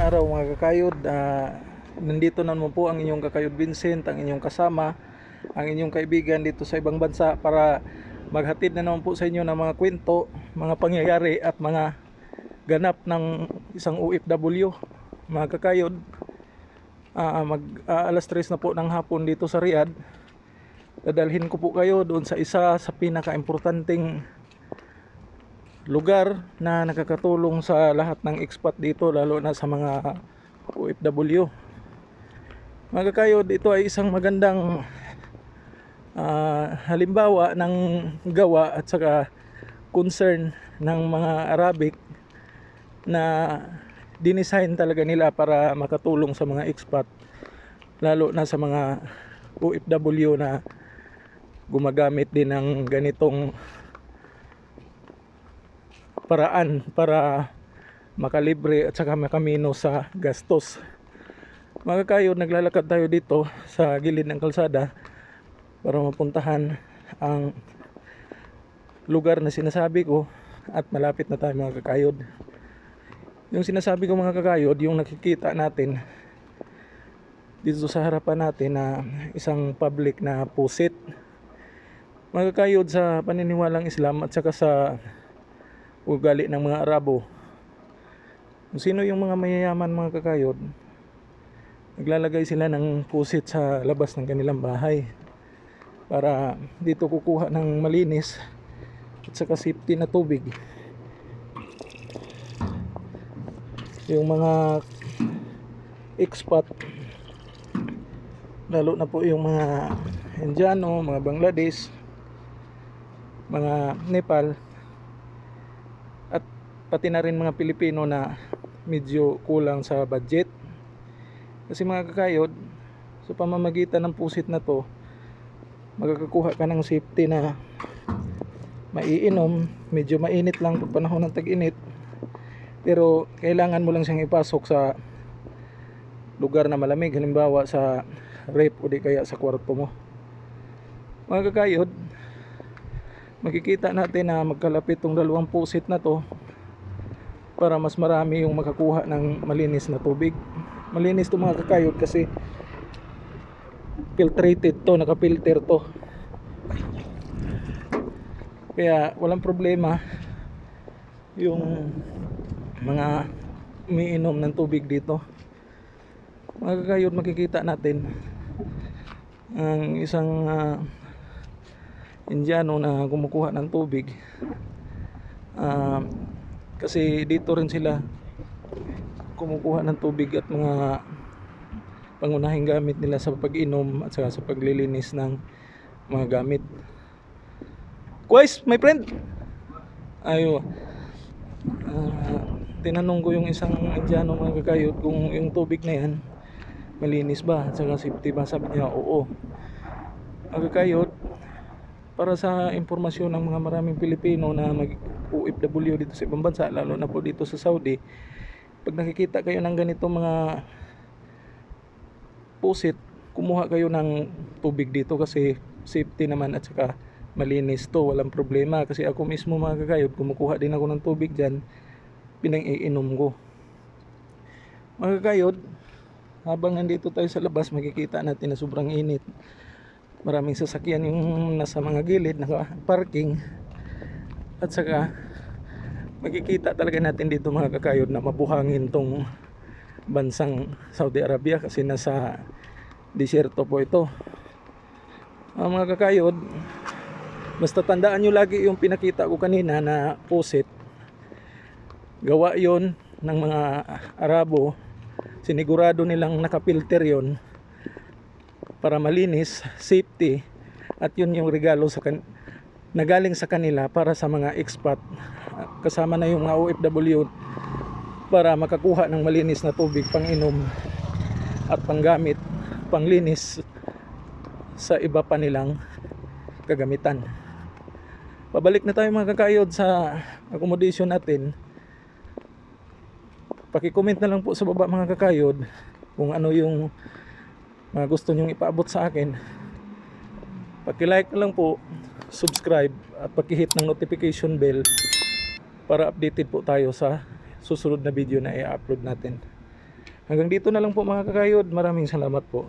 araw mga kakayod. Nandito naman po ang inyong kakayod Vincent, ang inyong kasama, ang inyong kaibigan dito sa ibang bansa para maghatid na naman po sa inyo ng mga kwento, mga pangyayari at mga ganap ng isang OFW. Mga kakayod, alas 3 na po ng hapon dito sa Riyadh. Dadalhin ko po kayo doon sa isa sa pinaka-importanting lugar na nakakatulong sa lahat ng expat dito, lalo na sa mga OFW. Mga kakayod, ito ay isang magandang halimbawa ng gawa at saka concern ng mga Arabic na dinesign talaga nila para makatulong sa mga expat, lalo na sa mga OFW na gumagamit din ng ganitong paraan para makalibre at saka makamino sa gastos. Mga kakayod, naglalakad tayo dito sa gilid ng kalsada para mapuntahan ang lugar na sinasabi ko, at malapit na tayo mga kakayod. Yung sinasabi ko mga kakayod, yung nakikita natin dito sa harapan natin na isang public na pusit. Mga kakayod, sa paniniwalang Islam at saka sa ugali ng mga Arabo, kung sino yung mga mayayaman mga kakayod, naglalagay sila ng pusit sa labas ng kanilang bahay para dito kukuha ng malinis at saka safety na tubig. Yung mga expat, lalo na po yung mga Indiano, mga Bangladesh, mga Nepal, at pati na rin mga Pilipino na medyo kulang sa budget. Kasi mga kakayod, sa pamamagitan ng pusit na to, magkakakuha ka ng safety na maiinom. Medyo mainit lang pag panahon ng tag-init, pero kailangan mo lang siyang ipasok sa lugar na malamig, halimbawa sa rep o di kaya sa kwarto mo. Mga kakayod, makikita natin na magkalapit tong dalawang pusit na to para mas marami yung makakuha ng malinis na tubig. Malinis to mga kakayod kasi filtrated to, nakapilter to, kaya walang problema yung mga umiinom ng tubig dito. Mga kakayod, makikita natin ang isang Indiano na kumukuha ng tubig, kasi dito rin sila kumukuha ng tubig at mga pangunahing gamit nila sa pag-inom at saka sa paglilinis ng mga gamit. Guys, my friend, ayo, tinanong ko yung isang Indiano mga kakayod kung yung tubig na yan malinis ba at saka safety ba. Sabi niya oo. Mga kakayod, para sa impormasyon ng mga maraming Pilipino na mag-OFW dito sa ibang bansa, lalo na po dito sa Saudi, pag nakikita kayo ng ganito mga pusit, kumuha kayo ng tubig dito kasi safety naman at saka malinis to, walang problema. Kasi ako mismo mga kakayod, kumukuha din ako ng tubig dyan, pinang-iinom ko. Mga kakayod, habang nandito tayo sa labas, makikita natin na sobrang init. Maraming sasakyan yung nasa mga gilid, naka-parking, at saka makikita talaga natin dito mga kakayod na mabuhangin tong bansang Saudi Arabia kasi nasa disyerto po ito. Mga kakayod, basta tandaan nyo lagi yung pinakita ko kanina na pusit, gawa yon ng mga Arabo. Sinigurado nilang nakapilter yon para malinis, safety, at yun yung regalo na galing sa kanila para sa mga expat, kasama na yung mga OFW, para makakuha ng malinis na tubig pang inom at panggamit, panglinis sa iba pa nilang kagamitan. Pabalik na tayo mga kakayod sa accommodation natin. Paki-comment na lang po sa baba mga kakayod kung ano yung mga gusto nyong ipaabot sa akin. Paki-like na lang po, subscribe at paki-hit ng notification bell para updated po tayo sa susunod na video na i-upload natin. Hanggang dito na lang po mga kakayod. Maraming salamat po.